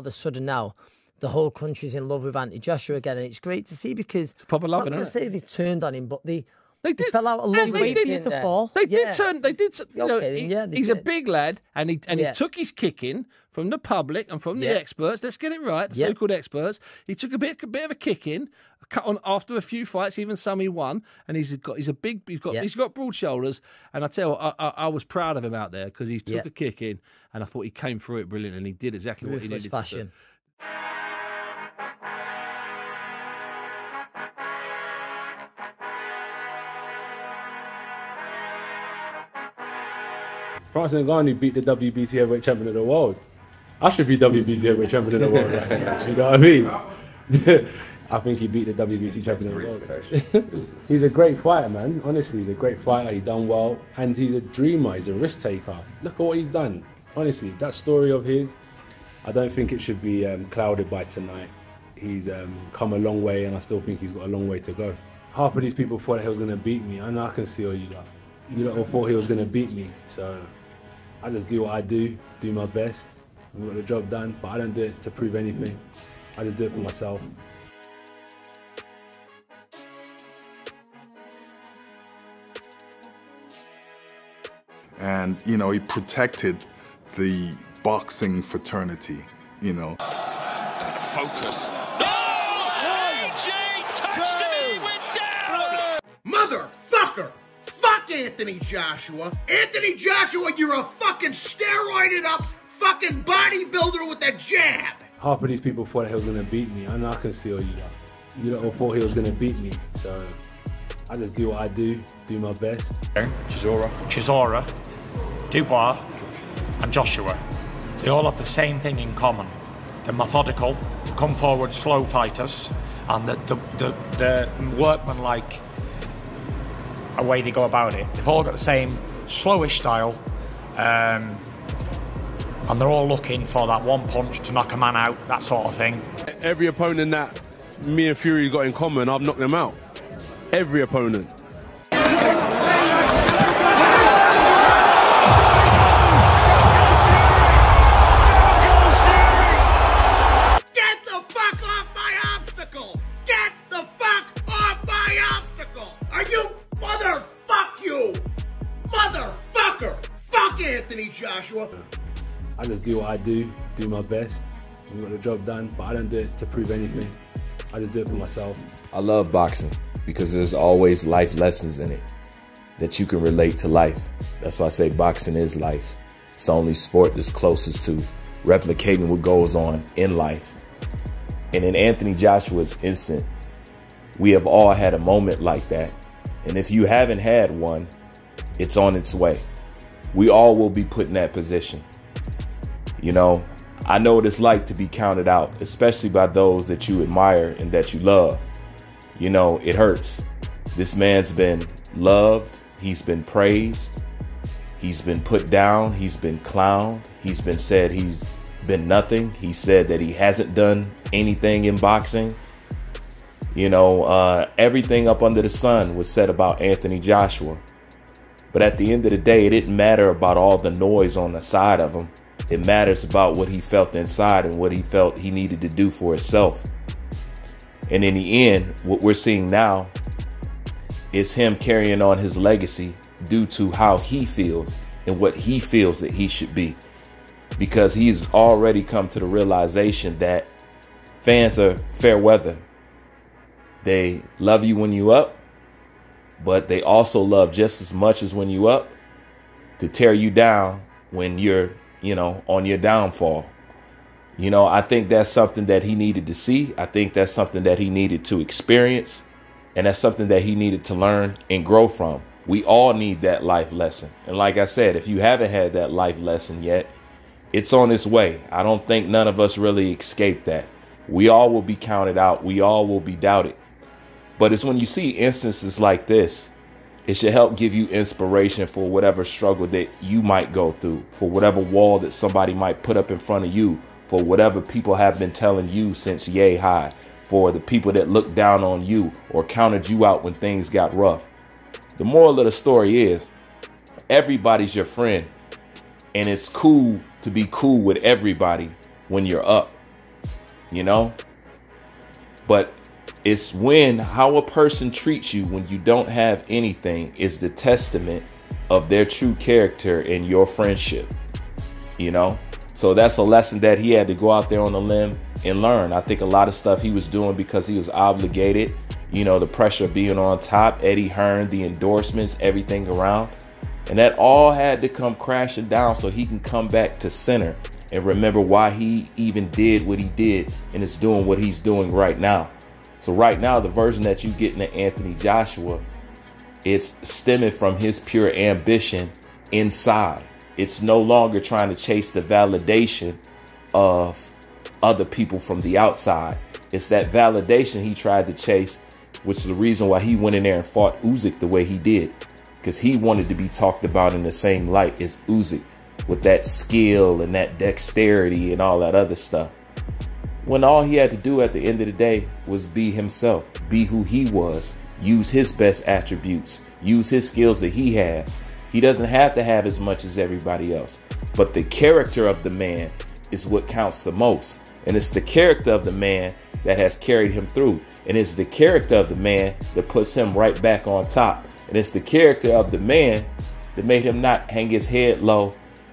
of a sudden now, the whole country's in love with Anthony Joshua again, and it's great to see because it's proper love, I'm not going to say they turned on him, but they fell out of love with him. They did turn. They did. You know, he's a big lad, and he took his kicking from the public and from the experts. Let's get it right, the so-called experts. He took a bit of a kicking, cut on after a few fights, even some he won, and he's got broad shoulders. And I tell you what, I was proud of him out there because he took a kick in, and I thought he came through it brilliant, and he did exactly what he needed to do. Francis Ngannou beat the WBC heavyweight champion of the world. I should be WBC heavyweight champion of the world. You know what I mean? I think he beat the WBC champion of the world. He's a great fighter, man. Honestly, he's a great fighter. He's done well. And he's a dreamer. He's a risk taker. Look at what he's done. Honestly, that story of his, I don't think it should be clouded by tonight. He's come a long way, and I still think he's got a long way to go. Half of these people thought that he was going to beat me. I know I can see all you lot. You lot all thought he was going to beat me. So I just do what I do my best. We got the job done, but I don't do it to prove anything. I just do it for myself. And, you know, he protected the boxing fraternity, you know. Focus. Oh! AJ touched him, he went down! Motherfucker! Fuck Anthony Joshua! Anthony Joshua, you're a fucking steroided up fucking bodybuilder with a jab! Half of these people thought that he was going to beat me. I know I can see all you lot. You lot all thought he was going to beat me, so I just do what I do my best. Chisora, Dubois, and Joshua. They all have the same thing in common. They're methodical, come forward slow fighters, and the workmanlike way they go about it. They've all got the same slowish style, and they're all looking for that one punch to knock a man out, that sort of thing. Every opponent that me and Fury got in common, I've knocked them out. Every opponent. Get the fuck off my obstacle! Get the fuck off my obstacle! Are you motherfuck you? Motherfucker! Fuck Anthony Joshua! I just do what I do my best. We got the job done, but I don't do it to prove anything. I just do it for myself. I love boxing because there's always life lessons in it that you can relate to life. That's why I say boxing is life. It's the only sport that's closest to replicating what goes on in life. And in Anthony Joshua's instant, we have all had a moment like that. And if you haven't had one, it's on its way. We all will be put in that position. You know, I know what it's like to be counted out, especially by those that you admire and that you love. You know, it hurts. This man's been loved. He's been praised. He's been put down. He's been clowned. He's been said he's been nothing. He said that he hasn't done anything in boxing. You know, everything up under the sun was said about Anthony Joshua. But at the end of the day, it didn't matter about all the noise on the side of him. It matters about what he felt inside and what he felt he needed to do for himself. And in the end, what we're seeing now is him carrying on his legacy due to how he feels and what he feels that he should be. Because he's already come to the realization that fans are fair weather. They love you when you up, but they also love just as much as when you up to tear you down when you're, you know, on your downfall. You know, I think that's something that he needed to see. I think that's something that he needed to experience. And that's something that he needed to learn and grow from. We all need that life lesson. And like I said, if you haven't had that life lesson yet, it's on its way. I don't think none of us really escape that. We all will be counted out. We all will be doubted. But it's when you see instances like this, it should help give you inspiration for whatever struggle that you might go through, for whatever wall that somebody might put up in front of you, for whatever people have been telling you since yay high, for the people that looked down on you or counted you out when things got rough. The moral of the story is everybody's your friend, and it's cool to be cool with everybody when you're up. you know? But it's when how a person treats you when you don't have anything is the testament of their true character in your friendship, you know? So that's a lesson that he had to go out there on a limb and learn. I think a lot of stuff he was doing because he was obligated, you know, the pressure of being on top, Eddie Hearn, the endorsements, everything around. And that all had to come crashing down so he can come back to center and remember why he even did what he did and is doing what he's doing right now. So right now, the version that you get in Anthony Joshua is stemming from his pure ambition inside. It's no longer trying to chase the validation of other people from the outside. It's that validation he tried to chase, which is the reason why he went in there and fought Usyk the way he did, because he wanted to be talked about in the same light as Usyk, with that skill and that dexterity and all that other stuff. When all he had to do at the end of the day was be himself, be who he was, use his best attributes, use his skills that he has. He doesn't have to have as much as everybody else, but the character of the man is what counts the most. And it's the character of the man that has carried him through. And it's the character of the man that puts him right back on top. And it's the character of the man that made him not hang his head low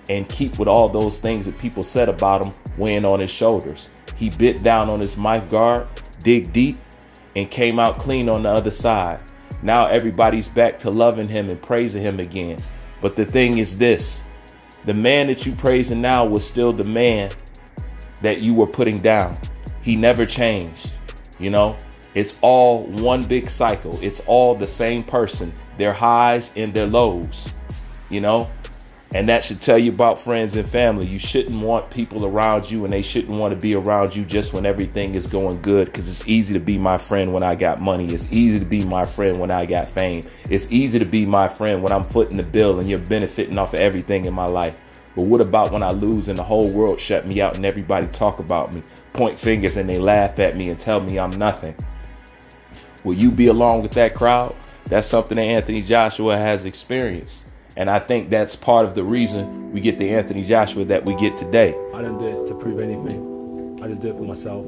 and keep with all those things that people said about him weighing on his shoulders. He bit down on his mic guard, dig deep, and came out clean on the other side. Now everybody's back to loving him and praising him again. But the thing is this, the man that you praising now was still the man that you were putting down. He never changed, you know? It's all one big cycle. It's all the same person, their highs and their lows, you know? And that should tell you about friends and family. You shouldn't want people around you, and they shouldn't want to be around you just when everything is going good, because it's easy to be my friend when I got money. It's easy to be my friend when I got fame. It's easy to be my friend when I'm footing the bill and you're benefiting off of everything in my life. But what about when I lose and the whole world shut me out and everybody talk about me, point fingers, and they laugh at me and tell me I'm nothing? Will you be along with that crowd? That's something that Anthony Joshua has experienced. And I think that's part of the reason we get the Anthony Joshua that we get today. I don't do it to prove anything. I just do it for myself.